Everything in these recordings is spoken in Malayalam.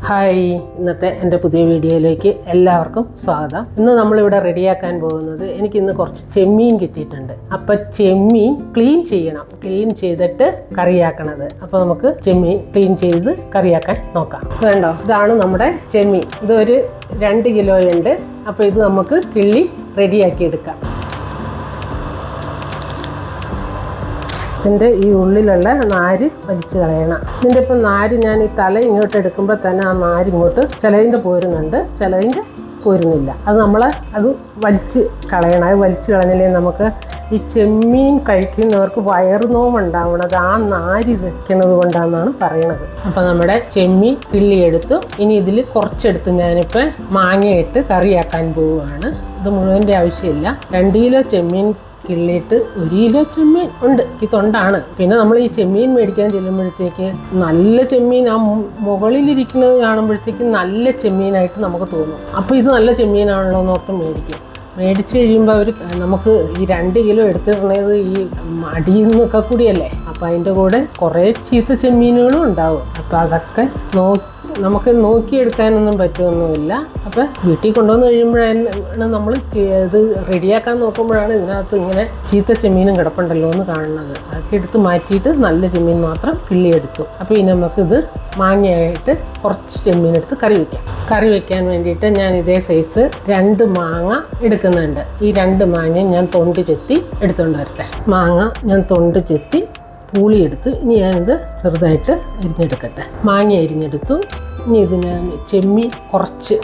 ഹായ്, ഇന്നത്തെ എൻ്റെ പുതിയ വീഡിയോയിലേക്ക് എല്ലാവർക്കും സ്വാഗതം. ഇന്ന് നമ്മളിവിടെ റെഡിയാക്കാൻ പോകുന്നത്, എനിക്കിന്ന് കുറച്ച് ചെമ്മീൻ കിട്ടിയിട്ടുണ്ട്. അപ്പം ചെമ്മീൻ ക്ലീൻ ചെയ്യണം, ക്ലീൻ ചെയ്തിട്ട് കറിയാക്കണത്. അപ്പോൾ നമുക്ക് ചെമ്മീൻ ക്ലീൻ ചെയ്ത് കറിയാക്കാൻ നോക്കാം. വേണ്ടോ, ഇതാണ് നമ്മുടെ ചെമ്മീൻ. ഇതൊരു 2 കിലോയുണ്ട്. അപ്പോൾ ഇത് നമുക്ക് കിള്ളി റെഡിയാക്കി എടുക്കാം. ഇതിൻ്റെ ഈ ഉള്ളിലുള്ള നാര് വലിച്ചു കളയണം. ഇതിൻ്റെ ഇപ്പം നാര് ഞാൻ ഈ തല ഇങ്ങോട്ട് എടുക്കുമ്പോൾ തന്നെ ആ നാര് ഇങ്ങോട്ട് ചിലതിൻ്റെ പോരുന്നുണ്ട്, ചിലതിൻ്റെ പോരുന്നില്ല. അത് വലിച്ച് കളയണം. അത് വലിച്ച് കളഞ്ഞില്ലേ നമുക്ക് ഈ ചെമ്മീൻ കഴിക്കുന്നവർക്ക് വയറുനോവുണ്ടാവണത് ആ നാര് വെക്കണത് കൊണ്ടാണെന്നാണ് പറയണത്. അപ്പം നമ്മുടെ ചെമ്മീൻ കിള്ളിയെടുത്തു. ഇനി ഇതിൽ കുറച്ചെടുത്ത് ഞാനിപ്പോൾ മാങ്ങയിട്ട് കറിയാക്കാൻ പോവുകയാണ്. ഇത് മുഴുവൻ്റെ ആവശ്യമില്ല. 2 കിലോ ചെമ്മീൻ കിള്ളിയിട്ട് 1 കിലോ ചെമ്മീൻ ഉണ്ട്, ഇതൊണ്ടാണ്. പിന്നെ നമ്മൾ ഈ ചെമ്മീൻ മേടിക്കാൻ ചെല്ലുമ്പോഴത്തേക്ക് നല്ല ചെമ്മീൻ ആ മുകളിലിരിക്കുന്നത് കാണുമ്പോഴത്തേക്ക് നല്ല ചെമ്മീനായിട്ട് നമുക്ക് തോന്നും. അപ്പോൾ ഇത് നല്ല ചെമ്മീനാണല്ലോ എന്നോർത്ത് മേടിച്ച് കഴിയുമ്പോൾ നമുക്ക് ഈ 2 കിലോ എടുത്തിരുന്നത് ഈ അടിയിൽ നിന്നൊക്കെ കൂടിയല്ലേ. അപ്പോൾ അതിൻ്റെ കൂടെ കുറേ ചീത്ത ചെമ്മീനുകളും ഉണ്ടാവും. അപ്പോൾ അതൊക്കെ നമുക്ക് നോക്കിയെടുക്കാനൊന്നും പറ്റുമൊന്നുമില്ല. അപ്പോൾ വീട്ടിൽ കൊണ്ടുവന്ന് കഴിയുമ്പോഴാണ് നമ്മൾ ഇത് റെഡിയാക്കാൻ നോക്കുമ്പോഴാണ് ഇതിനകത്ത് ഇങ്ങനെ ചീത്ത ചെമ്മീനും കിടപ്പുണ്ടല്ലോ എന്ന് കാണുന്നത്. അതൊക്കെ എടുത്ത് മാറ്റിയിട്ട് നല്ല ചെമ്മീൻ മാത്രം കിള്ളിയെടുത്തു. അപ്പോൾ ഇനി നമുക്കിത് മാങ്ങയായിട്ട് കുറച്ച് ചെമ്മീൻ എടുത്ത് കറി വയ്ക്കാൻ വേണ്ടിയിട്ട് ഞാൻ ഇതേ സൈസ് 2 മാങ്ങ എടുക്കുന്നുണ്ട്. ഈ 2 മാങ്ങയും ഞാൻ തൊണ്ട് ചെത്തി എടുത്തുകൊണ്ട് വരട്ടെ. മാങ്ങ ഞാൻ തൊണ്ട് ചെത്തി പൂളിയെടുത്ത് ഇനി ഞാനിത് ചെറുതായിട്ട് അരിഞ്ഞെടുക്കട്ടെ. മാങ്ങ അരിഞ്ഞെടുത്തു. ഇനി ഇതിന് ചെമ്മീൻ കുറച്ച്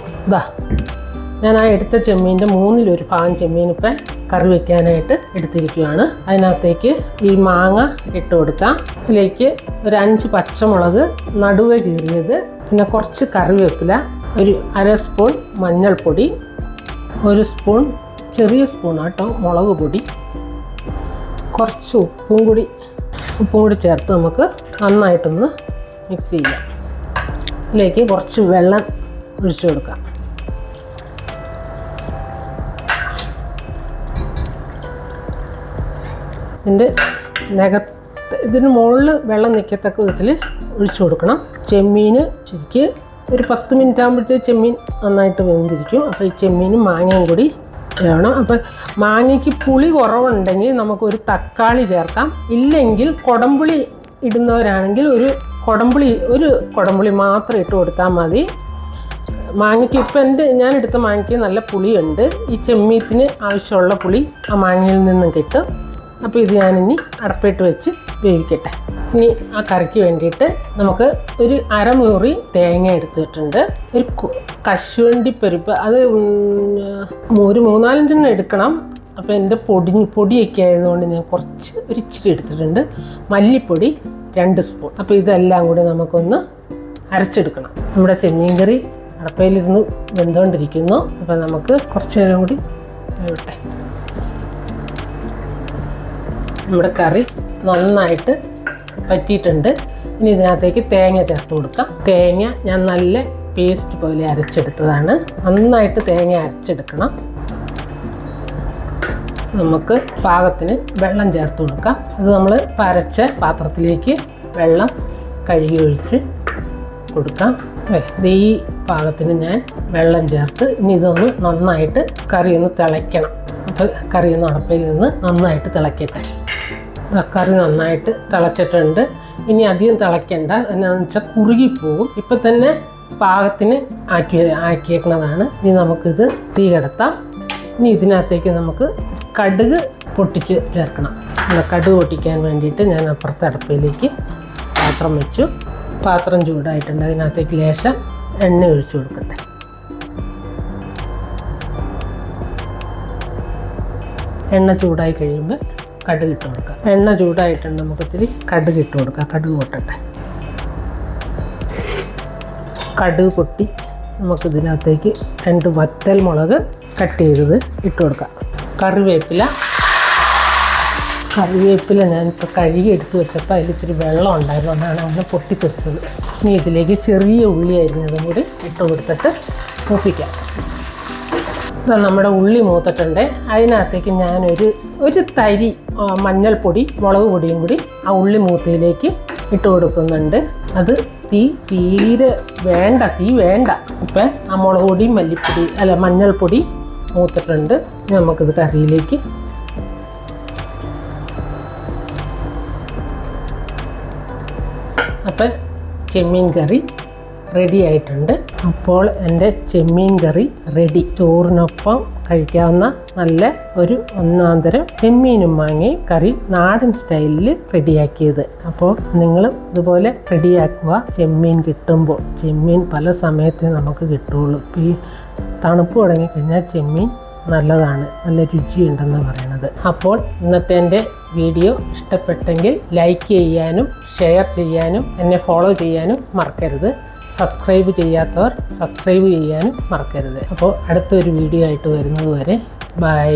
ഞാൻ ആ എടുത്ത ചെമ്മീൻ്റെ 1/3 ഭാഗം ചെമ്മീൻ ഇപ്പം കറി വയ്ക്കാനായിട്ട് എടുത്തിരിക്കുകയാണ്. അതിനകത്തേക്ക് ഈ മാങ്ങ ഇട്ട് കൊടുക്കാം. ഇതിലേക്ക് ഒരു 5 പച്ചമുളക് നടുവെ കീറിയത്, പിന്നെ കുറച്ച് കറിവേപ്പില, ഒരു 1/2 സ്പൂൺ മഞ്ഞൾപ്പൊടി, 1 സ്പൂൺ ചെറിയ സ്പൂണാട്ടോ മുളക് പൊടി, കുറച്ച് ഉപ്പും കൂടി ചേർത്ത് നമുക്ക് നന്നായിട്ടൊന്ന് മിക്സ് ചെയ്യാം. ഇതിലേക്ക് കുറച്ച് വെള്ളം ഒഴിച്ചു കൊടുക്കാം. ഇതിന് മുകളിൽ വെള്ളം നിൽക്കത്തക്ക വിധത്തിൽ ഒഴിച്ചു കൊടുക്കണം. ചെമ്മീൻ ശരിക്ക് ഒരു 10 മിനിറ്റ് ആകുമ്പോഴത്തേക്ക് ചെമ്മീൻ നന്നായിട്ട് വെന്തിരിക്കും. അപ്പോൾ ഈ ചെമ്മീനും മാങ്ങയും കൂടി വേണം. അപ്പം മാങ്ങയ്ക്ക് പുളി കുറവുണ്ടെങ്കിൽ നമുക്കൊരു തക്കാളി ചേർക്കാം. ഇല്ലെങ്കിൽ കുടംപുളി ഇടുന്നവരാണെങ്കിൽ ഒരു കുടംപുളി മാത്രം ഇട്ട് കൊടുത്താൽ മതി. മാങ്ങയ്ക്ക് ഇപ്പം ഞാൻ എടുത്ത മാങ്ങയ്ക്ക് നല്ല പുളിയുണ്ട്. ഈ ചെമ്മീത്തിന് ആവശ്യമുള്ള പുളി ആ മാങ്ങയിൽ നിന്നും കിട്ടും. അപ്പോൾ ഇത് ഞാനിനി അടപ്പിട്ട് വെച്ച് വേവിക്കട്ടെ. ഇനി ആ കറിക്ക് വേണ്ടിയിട്ട് നമുക്ക് ഒരു 1/2 മുറി തേങ്ങ എടുത്തിട്ടുണ്ട്. ഒരു കശുവണ്ടി പരിപ്പ്, അത് ഒരു 3-4 എടുക്കണം. അപ്പോൾ എൻ്റെ പൊടിയൊക്കെ ആയതുകൊണ്ട് ഞാൻ ഇച്ചിരി എടുത്തിട്ടുണ്ട്. മല്ലിപ്പൊടി 2 സ്പൂൺ. അപ്പോൾ ഇതെല്ലാം കൂടി നമുക്കൊന്ന് അരച്ചെടുക്കണം. നമ്മുടെ ചെമ്മീൻ കറി അടപ്പയിലിരുന്ന് വെന്തുകൊണ്ടിരിക്കുന്നു. അപ്പോൾ നമുക്ക് കുറച്ച് നേരം കൂടി വേവട്ടെ. നമ്മുടെ കറി നന്നായിട്ട് പറ്റിയിട്ടുണ്ട്. ഇനി ഇതിനകത്തേക്ക് തേങ്ങ ചേർത്ത് കൊടുക്കാം. തേങ്ങ ഞാൻ നല്ല പേസ്റ്റ് പോലെ അരച്ചെടുത്തതാണ്. നന്നായിട്ട് തേങ്ങ അരച്ചെടുക്കണം. നമുക്ക് പാകത്തിന് വെള്ളം ചേർത്ത് കൊടുക്കാം. ഇത് നമ്മൾ അരച്ച പാത്രത്തിലേക്ക് വെള്ളം കഴുകി ഒഴിച്ച് കൊടുക്കാം. ഈ പാകത്തിന് ഞാൻ വെള്ളം ചേർത്ത് ഇനി ഇതൊന്ന് നന്നായിട്ട് കറി ഒന്ന് തിളയ്ക്കണം. അപ്പോൾ കറി ഒന്ന് അടപ്പയിൽ നിന്ന് നന്നായിട്ട് തിളയ്ക്കട്ടെ. കറി നന്നായിട്ട് തിളച്ചിട്ടുണ്ട്. ഇനി അധികം തിളയ്ക്കേണ്ട, എന്നാന്ന് വെച്ചാൽ കുറുകിപ്പോകും. ഇപ്പം തന്നെ പാകത്തിന് ആക്കിയേക്കുന്നതാണ്. ഇനി നമുക്കിത് തീ കിടത്താം. ഇനി ഇതിനകത്തേക്ക് നമുക്ക് കടുക് പൊട്ടിച്ച് ചേർക്കണം. കടുക് പൊട്ടിക്കാൻ വേണ്ടിയിട്ട് ഞാൻ അപ്പുറത്തെ അടുപ്പിലേക്ക് പാത്രം വെച്ചു. പാത്രം ചൂടായിട്ടുണ്ട്. അതിനകത്തേക്ക് ലേശം എണ്ണ ഒഴിച്ചു കൊടുക്കട്ടെ. എണ്ണ ചൂടായി കഴിയുമ്പോൾ കടുക് ഇട്ട് കൊടുക്കാം. എണ്ണ ചൂടായിട്ടുണ്ട്. നമുക്കിത്തിരി കടുക് ഇട്ട് കൊടുക്കാം. കടുക് പൊട്ടട്ടെ. കടുക് പൊട്ടി നമുക്കിതിനകത്തേക്ക് 2 വറ്റൽ മുളക് കട്ട് ചെയ്തത് ഇട്ട് കൊടുക്കാം. കറിവേപ്പില ഞാനിപ്പോൾ കഴുകി എടുത്ത് വെച്ചപ്പോൾ അതിലിത്തിരി വെള്ളം ഉണ്ടായിരുന്നു, അതാണ് അങ്ങനെ പൊട്ടിത്തെറിച്ചത്. ഇനി ഇതിലേക്ക് ചെറിയ ഉള്ളി അരിഞ്ഞതും കൂടി ഇട്ട് കൊടുത്തിട്ട് മൂപ്പിക്കാം. നമ്മുടെ ഉള്ളി മൂത്തിട്ടുണ്ട്. അതിനകത്തേക്ക് ഞാനൊരു തരി മഞ്ഞൾപ്പൊടി മുളക് പൊടിയും കൂടി ആ ഉള്ളി മൂത്തയിലേക്ക് ഇട്ട് കൊടുക്കുന്നുണ്ട്. അത് തീരെ വേണ്ട, തീ വേണ്ട. ഇപ്പം ആ മുളക് പൊടി, മല്ലിപ്പൊടി മഞ്ഞൾപ്പൊടി മൂത്തിട്ടുണ്ട്. നമുക്കിത് കറിയിലേക്ക് അപ്പം ചെമ്മീൻ കറി റെഡി ആയിട്ടുണ്ട്. അപ്പോൾ എൻ്റെ ചെമ്മീൻ കറി റെഡി. ചോറിനൊപ്പം കഴിക്കാവുന്ന നല്ല ഒരു ഒന്നാന്തരം ചെമ്മീനും മാങ്ങയും കറി നാടൻ സ്റ്റൈലിൽ റെഡിയാക്കിയത്. അപ്പോൾ നിങ്ങൾ ഇതുപോലെ റെഡിയാക്കുക. ചെമ്മീൻ കിട്ടുമ്പോൾ, ചെമ്മീൻ പല സമയത്ത് നമുക്ക് കിട്ടുള്ളൂ. ഈ തണുപ്പ് തുടങ്ങിക്കഴിഞ്ഞാൽ ചെമ്മീൻ നല്ലതാണ്, നല്ല രുചിയുണ്ടെന്ന് പറയണത്. അപ്പോൾ ഇന്നത്തെ എൻ്റെ വീഡിയോ ഇഷ്ടപ്പെട്ടെങ്കിൽ ലൈക്ക് ചെയ്യാനും ഷെയർ ചെയ്യാനും എന്നെ ഫോളോ ചെയ്യാനും മറക്കരുത്. സബ്സ്ക്രൈബ് ചെയ്യാത്തവർ സബ്സ്ക്രൈബ് ചെയ്യാനും മറക്കരുത്. അപ്പോൾ അടുത്തൊരു വീഡിയോ ആയിട്ട് വരുന്നത് വരെ ബൈ.